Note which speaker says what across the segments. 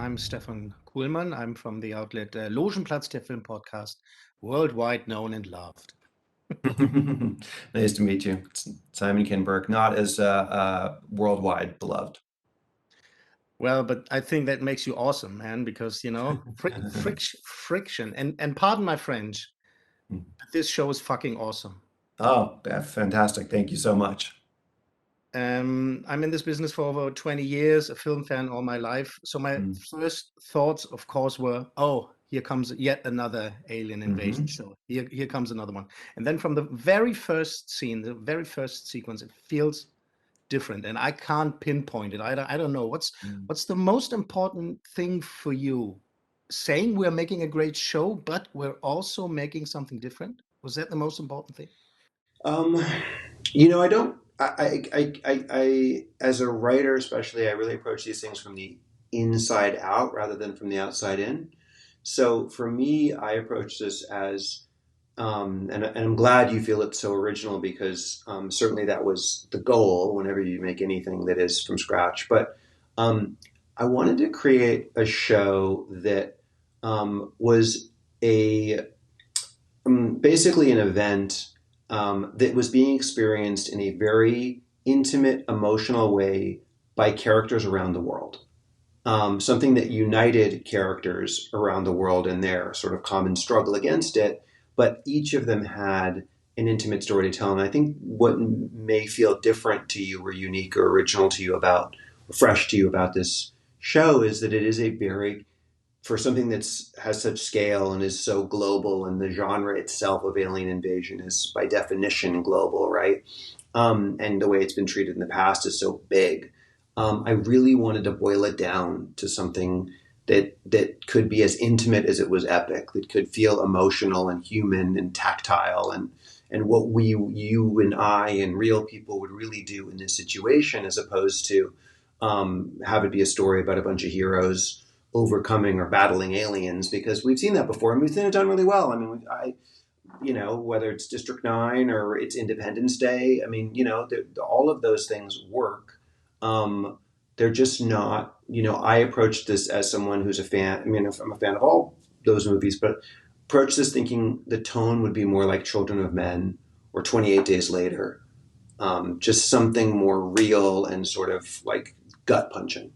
Speaker 1: I'm Stefan Kuhlmann. I'm from the outlet Logenplatz, der Film podcast, worldwide known and loved.
Speaker 2: Nice to meet you. It's Simon Kinberg, not as worldwide beloved.
Speaker 1: Well, but I think that makes you awesome, man, because, friction, and pardon my French, but this show is fucking awesome.
Speaker 2: Oh, fantastic. Thank you so much.
Speaker 1: I'm in this business for over 20 years, a film fan all my life. So my first thoughts, of course, were, oh, here comes yet another alien invasion show. Here comes another one. And then from the very first scene, the very first sequence, it feels different, and I can't pinpoint it. I don't know. What's the most important thing for you? Saying we're making a great show, but we're also making something different? Was that the most important thing?
Speaker 3: I don't. As a writer, especially, I really approach these things from the inside out rather than from the outside in. So for me, I approach this as, and I'm glad you feel it's so original because certainly that was the goal whenever you make anything that is from scratch. But I wanted to create a show that was basically an event that was being experienced in a very intimate, emotional way by characters around the world. Something that united characters around the world in their sort of common struggle against it, but each of them had an intimate story to tell. And I think what may feel different to you or unique or original to you about, or fresh to you about this show is that it is a very, for something that's has such scale and is so global, and the genre itself of alien invasion is by definition global, right? And the way it's been treated in the past is so big. I really wanted to boil it down to something that could be as intimate as it was epic, that could feel emotional and human and tactile, and what you and I and real people would really do in this situation, as opposed to have it be a story about a bunch of heroes overcoming or battling aliens, because we've seen that before and we've seen it done really well. I mean, whether it's District 9 or it's Independence Day, I mean, all of those things work. They're just not, I approach this as someone who's a fan. I mean, I'm a fan of all those movies, but approach this thinking the tone would be more like Children of Men or 28 Days Later. Just something more real and sort of like gut punching.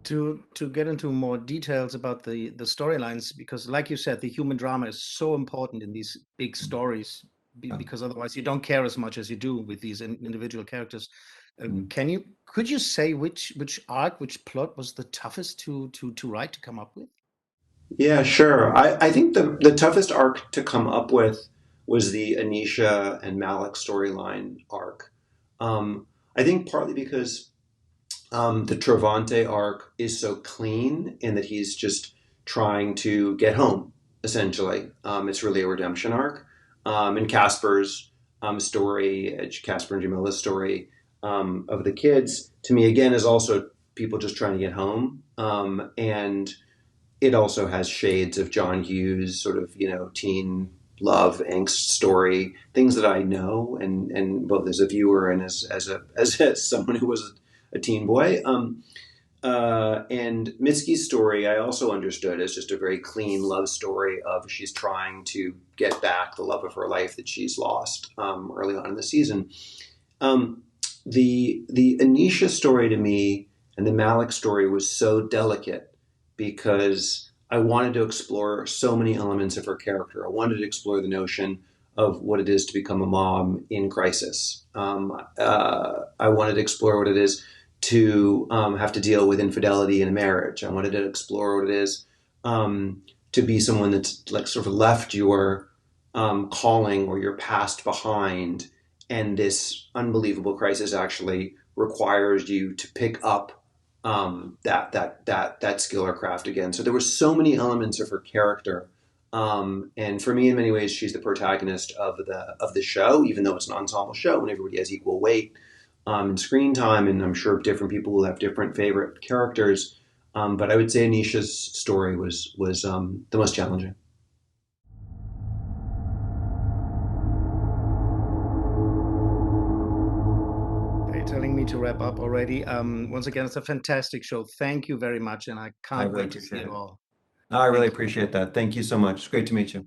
Speaker 1: To get into more details about the storylines, because like you said, the human drama is so important in these big stories, because otherwise you don't care as much as you do with these individual characters. Could you say which arc, which plot was the toughest to write, to come up with?
Speaker 3: Yeah, sure. I think the toughest arc to come up with was the Anisha and Malik storyline arc. I think partly because the Travante arc is so clean in that he's just trying to get home, essentially. It's really a redemption arc. And Casper's story, Casper and Jamila's story of the kids, to me, again, is also people just trying to get home. And it also has shades of John Hughes' sort of, teen love, angst story, things that I know, and both as a viewer and as someone who was a teen boy. And Mitski's story I also understood as just a very clean love story of she's trying to get back the love of her life that she's lost early on in the season. The Anisha story to me and the Malik story was so delicate because I wanted to explore so many elements of her character. I wanted to explore the notion of what it is to become a mom in crisis. I wanted to explore what it is to have to deal with infidelity in a marriage. I wanted to explore what it is to be someone that's like sort of left your calling or your past behind, and this unbelievable crisis actually requires you to pick up that skill or craft again. So there were so many elements of her character. And for me, in many ways, she's the protagonist of the show, even though it's an ensemble show and everybody has equal weight in screen time. And I'm sure different people will have different favorite characters. But I would say Anisha's story was the most challenging.
Speaker 1: They're telling me to wrap up already. Once again, it's a fantastic show. Thank you very much, and I can't
Speaker 2: really
Speaker 1: wait to see
Speaker 2: appreciate
Speaker 1: it
Speaker 2: it.
Speaker 1: all.
Speaker 2: I really
Speaker 1: Thank you.
Speaker 2: appreciate that. Thank you so much. It's great to meet you.